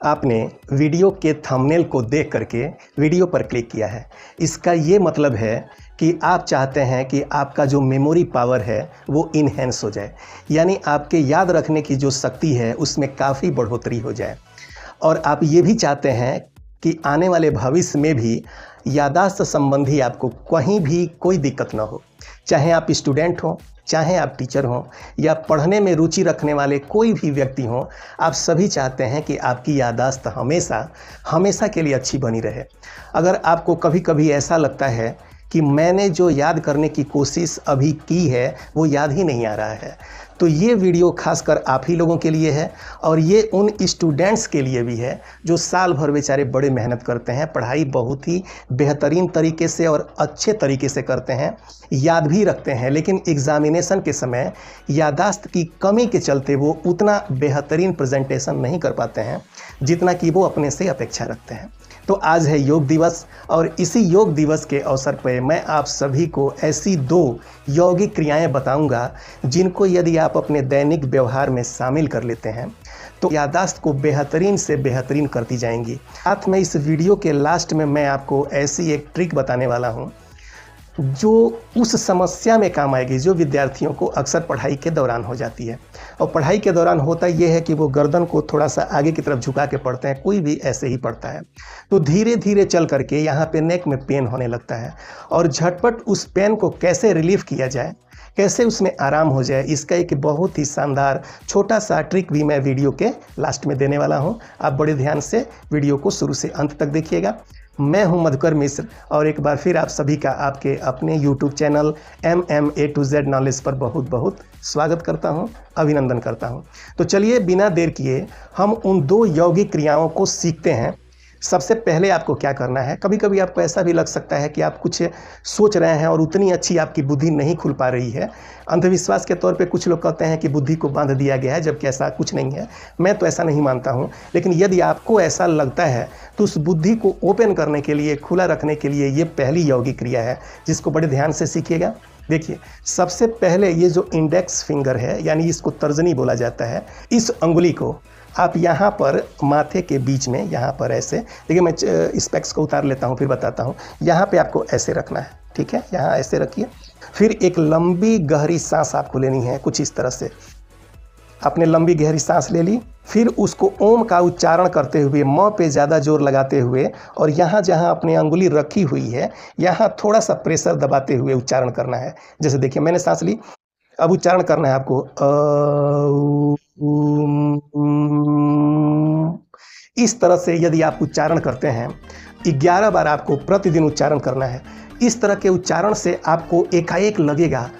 आपने वीडियो के थंबनेल को देख करके वीडियो पर क्लिक किया है। इसका ये मतलब है कि आप चाहते हैं कि आपका जो मेमोरी पावर है वो इन्हेंस हो जाए, यानी आपके याद रखने की जो शक्ति है उसमें काफ़ी बढ़ोतरी हो जाए। और आप ये भी चाहते हैं कि आने वाले भविष्य में भी याददाश्त संबंधी आपको कहीं भी कोई दिक्कत ना हो, चाहे आप स्टूडेंट हों, चाहे आप टीचर हों या पढ़ने में रुचि रखने वाले कोई भी व्यक्ति हों। आप सभी चाहते हैं कि आपकी याददाश्त हमेशा हमेशा के लिए अच्छी बनी रहे। अगर आपको कभी कभी ऐसा लगता है कि मैंने जो याद करने की कोशिश अभी की है वो याद ही नहीं आ रहा है, तो ये वीडियो खासकर आप ही लोगों के लिए है और ये उन स्टूडेंट्स के लिए भी है जो साल भर बेचारे बड़े मेहनत करते हैं, पढ़ाई बहुत ही बेहतरीन तरीके से और अच्छे तरीके से करते हैं, याद भी रखते हैं, लेकिन एग्ज़ामिनेशन के समय याददाश्त की कमी के चलते वो उतना बेहतरीन प्रेजेंटेशन नहीं कर पाते हैं जितना कि वो अपने से अपेक्षा रखते हैं। तो आज है योग दिवस और इसी योग दिवस के अवसर पर मैं आप सभी को ऐसी 2 यौगिक क्रियाएं बताऊंगा जिनको यदि आप अपने दैनिक व्यवहार में शामिल कर लेते हैं तो याददाश्त को बेहतरीन से बेहतरीन करती जाएंगी। साथ में इस वीडियो के लास्ट में मैं आपको ऐसी एक ट्रिक बताने वाला हूं जो उस समस्या में काम आएगी जो विद्यार्थियों को अक्सर पढ़ाई के दौरान हो जाती है। और पढ़ाई के दौरान होता यह है कि वो गर्दन को थोड़ा सा आगे की तरफ झुका के पढ़ते हैं, कोई भी ऐसे ही पढ़ता है, तो धीरे धीरे चल करके यहाँ पे नेक में पेन होने लगता है और झटपट उस पेन को कैसे रिलीफ किया जाए, कैसे उसमें आराम हो जाए, इसका एक बहुत ही शानदार छोटा सा ट्रिक भी मैं वीडियो के लास्ट में देने वाला हूँ। आप बड़े ध्यान से वीडियो को शुरू से अंत तक देखिएगा। मैं हूं मधुकर मिश्र और एक बार फिर आप सभी का आपके अपने YouTube channel MMA to Z knowledge पर बहुत बहुत स्वागत करता हूं, अभिनंदन करता हूं। तो चलिए बिना देर किए हम उन 2 यौगिक क्रियाओं को सीखते हैं। सबसे पहले आपको क्या करना है, कभी कभी आपको ऐसा भी लग सकता है कि आप कुछ सोच रहे हैं और उतनी अच्छी आपकी बुद्धि नहीं खुल पा रही है। अंधविश्वास के तौर पे कुछ लोग कहते हैं कि बुद्धि को बांध दिया गया है, जबकि ऐसा कुछ नहीं है। मैं तो ऐसा नहीं मानता हूं, लेकिन यदि आपको ऐसा लगता है तो उस बुद्धि को ओपन करने के लिए, खुला रखने के लिए ये पहली यौगिक क्रिया है जिसको बड़े ध्यान से सीखिएगा। देखिए, सबसे पहले ये जो इंडेक्स फिंगर है, यानी इसको तर्जनी बोला जाता है, इस अंगुली को आप यहाँ पर माथे के बीच में, यहाँ पर ऐसे, देखिए मैं स्पेक्स को उतार लेता हूँ फिर बताता हूँ। यहाँ पे आपको ऐसे रखना है, ठीक है, यहाँ ऐसे रखिए। फिर एक लंबी गहरी सांस आपको लेनी है, कुछ इस तरह से। आपने लंबी गहरी सांस ले ली, फिर उसको ओम का उच्चारण करते हुए, म पे ज़्यादा जोर लगाते हुए और यहाँ जहाँ अपनी अंगुली रखी हुई है यहाँ थोड़ा सा प्रेशर दबाते हुए उच्चारण करना है। जैसे देखिए मैंने सांस ली, अब उच्चारण करना है आपको इस तरह से। यदि आप उच्चारण करते हैं 11 बार आपको प्रतिदिन उच्चारण करना है। इस तरह के उच्चारण से आपको एकाएक लगेगा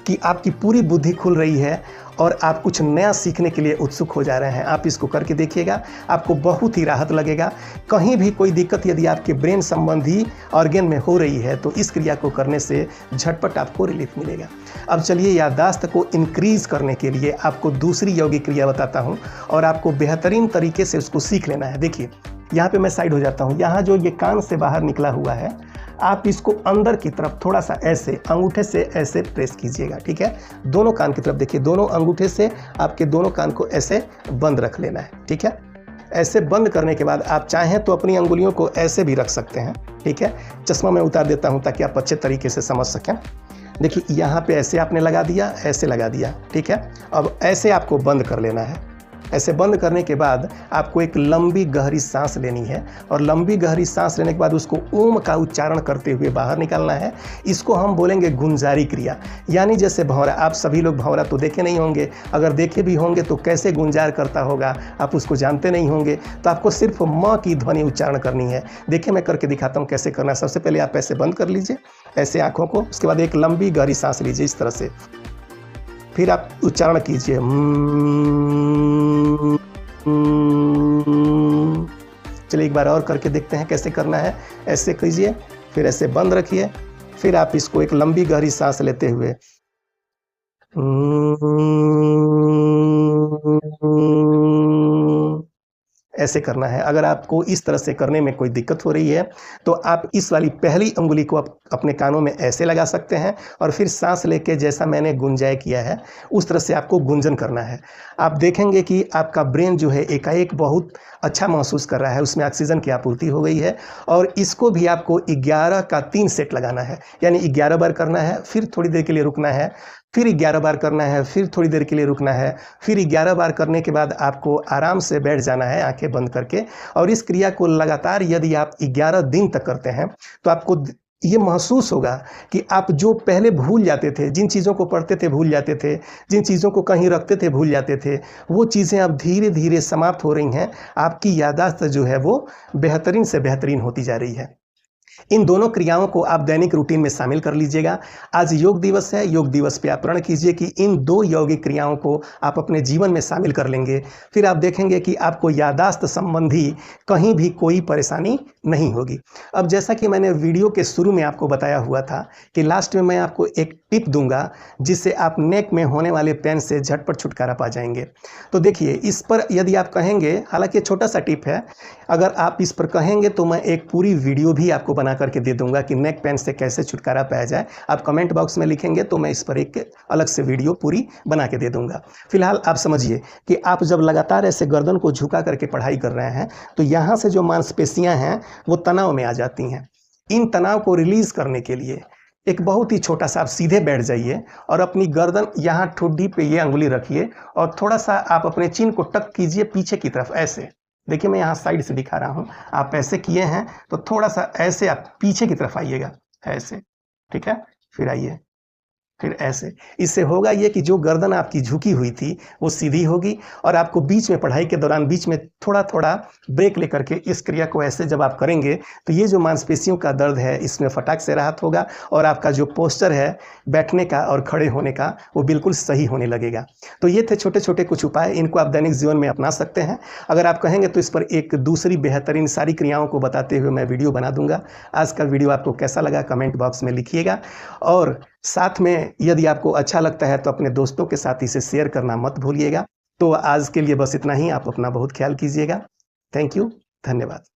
कि आपकी पूरी बुद्धि खुल रही है और आप कुछ नया सीखने के लिए उत्सुक हो जा रहे हैं। आप इसको करके देखिएगा, आपको बहुत ही राहत लगेगा। कहीं भी कोई दिक्कत यदि आपके ब्रेन संबंधी ऑर्गन में हो रही है तो इस क्रिया को करने से झटपट आपको रिलीफ मिलेगा। अब चलिए याददाश्त को इंक्रीज करने के लिए आपको दूसरी यौगिक क्रिया बताता हूँ और आपको बेहतरीन तरीके से उसको सीख लेना है। देखिए यहाँ पे मैं साइड हो जाता हूँ। यहाँ जो ये कान से बाहर निकला हुआ है, आप इसको अंदर की तरफ थोड़ा सा ऐसे अंगूठे से ऐसे प्रेस कीजिएगा, ठीक है। दोनों कान की तरफ देखिए, दोनों अंगूठे से आपके दोनों कान को ऐसे बंद रख लेना है, ठीक है। ऐसे बंद करने के बाद आप चाहें तो अपनी अंगुलियों को ऐसे भी रख सकते हैं, ठीक है। चश्मा मैं उतार देता हूं ताकि आप अच्छे तरीके से समझ सकें। देखिए यहाँ पे ऐसे आपने लगा दिया, ऐसे लगा दिया, ठीक है। अब ऐसे आपको बंद कर लेना है। ऐसे बंद करने के बाद आपको एक लंबी गहरी सांस लेनी है और लंबी गहरी सांस लेने के बाद उसको ओम का उच्चारण करते हुए बाहर निकालना है। इसको हम बोलेंगे गुंजारी क्रिया, यानी जैसे भंवरा। आप सभी लोग भंवरा तो देखे नहीं होंगे, अगर देखे भी होंगे तो कैसे गुंजार करता होगा आप उसको जानते नहीं होंगे। तो आपको सिर्फ म की ध्वनि उच्चारण करनी है। देखिए मैं करके दिखाता हूँ कैसे करना है। सबसे पहले आप ऐसे बंद कर लीजिए, ऐसे आँखों को, उसके बाद एक लंबी गहरी सांस लीजिए इस तरह से, फिर आप उच्चारण कीजिए। चलिए एक बार और करके देखते हैं कैसे करना है। ऐसे कीजिए, फिर ऐसे बंद रखिए, फिर आप इसको एक लंबी गहरी सांस लेते हुए ऐसे करना है। अगर आपको इस तरह से करने में कोई दिक्कत हो रही है तो आप इस वाली पहली अंगुली को अपने कानों में ऐसे लगा सकते हैं और फिर सांस लेके जैसा मैंने गुंजाय किया है उस तरह से आपको गुंजन करना है। आप देखेंगे कि आपका ब्रेन जो है एकाएक बहुत अच्छा महसूस कर रहा है, उसमें ऑक्सीजन की आपूर्ति हो गई है। और इसको भी आपको 11 का 3 सेट लगाना है, यानी 11 बार करना है, फिर थोड़ी देर के लिए रुकना है, फिर 11 बार करना है, फिर थोड़ी देर के लिए रुकना है, फिर 11 बार करने के बाद आपको आराम से बैठ जाना है आंखें बंद करके। और इस क्रिया को लगातार यदि आप 11 दिन तक करते हैं तो आपको ये महसूस होगा कि आप जो पहले भूल जाते थे, जिन चीज़ों को पढ़ते थे भूल जाते थे, जिन चीज़ों को कहीं रखते थे भूल जाते थे, वो चीज़ें अब धीरे धीरे समाप्त हो रही हैं। आपकी याददाश्त जो है वो बेहतरीन से बेहतरीन होती जा रही है। इन दोनों क्रियाओं को आप दैनिक रूटीन में शामिल कर लीजिएगा। आज योग दिवस है, योग दिवस पे आप प्रण कीजिए कि इन 2 यौगिक क्रियाओं को आप अपने जीवन में शामिल कर लेंगे। फिर आप देखेंगे कि आपको याददाश्त संबंधी कहीं भी कोई परेशानी नहीं होगी। अब जैसा कि मैंने वीडियो के शुरू में आपको बताया हुआ था कि लास्ट में मैं आपको एक टिप दूंगा जिससे आप नेक में होने वाले पेन से झटपट छुटकारा पा जाएंगे। तो देखिए, इस पर यदि आप कहेंगे, हालांकि छोटा सा टिप है, अगर आप इस पर कहेंगे तो मैं एक पूरी वीडियो भी आपको बना करके दे दूंगा कि नेक पेन से कैसे छुटकारा पाया जाए। आप कमेंट बॉक्स में लिखेंगे तो मैं इस पर एक अलग से वीडियो पूरी बना के दे दूंगा। फिलहाल आप समझिए कि आप जब लगातार ऐसे गर्दन को झुका करके पढ़ाई कर रहे हैं तो यहाँ से जो मांसपेशियां हैं वो तनाव में आ जाती हैं। इन तनाव को रिलीज करने के लिए एक बहुत ही छोटा सा आप सीधे बैठ जाइए और अपनी गर्दन यहाँ ठुड्डी पे ये अंगुली रखिए और थोड़ा सा आप अपने चिन को टक कीजिए पीछे की तरफ। ऐसे देखिए, मैं यहाँ साइड से दिखा रहा हूँ, आप ऐसे किए हैं तो थोड़ा सा ऐसे आप पीछे की तरफ आइएगा, ऐसे, ठीक है। फिर आइए, फिर ऐसे। इससे होगा ये कि जो गर्दन आपकी झुकी हुई थी वो सीधी होगी और आपको बीच में, पढ़ाई के दौरान बीच में थोड़ा थोड़ा ब्रेक लेकर के इस क्रिया को ऐसे जब आप करेंगे तो ये जो मांसपेशियों का दर्द है इसमें फटाक से राहत होगा और आपका जो पोस्चर है बैठने का और खड़े होने का वो बिल्कुल सही होने लगेगा। तो ये थे छोटे छोटे कुछ उपाय, इनको आप दैनिक जीवन में अपना सकते हैं। अगर आप कहेंगे तो इस पर एक दूसरी बेहतरीन सारी क्रियाओं को बताते हुए मैं वीडियो बना दूंगा। आज का वीडियो आपको कैसा लगा कमेंट बॉक्स में लिखिएगा और साथ में यदि आपको अच्छा लगता है तो अपने दोस्तों के साथ इसे शेयर करना मत भूलिएगा। तो आज के लिए बस इतना ही। आप अपना बहुत ख्याल कीजिएगा। थैंक यू, धन्यवाद।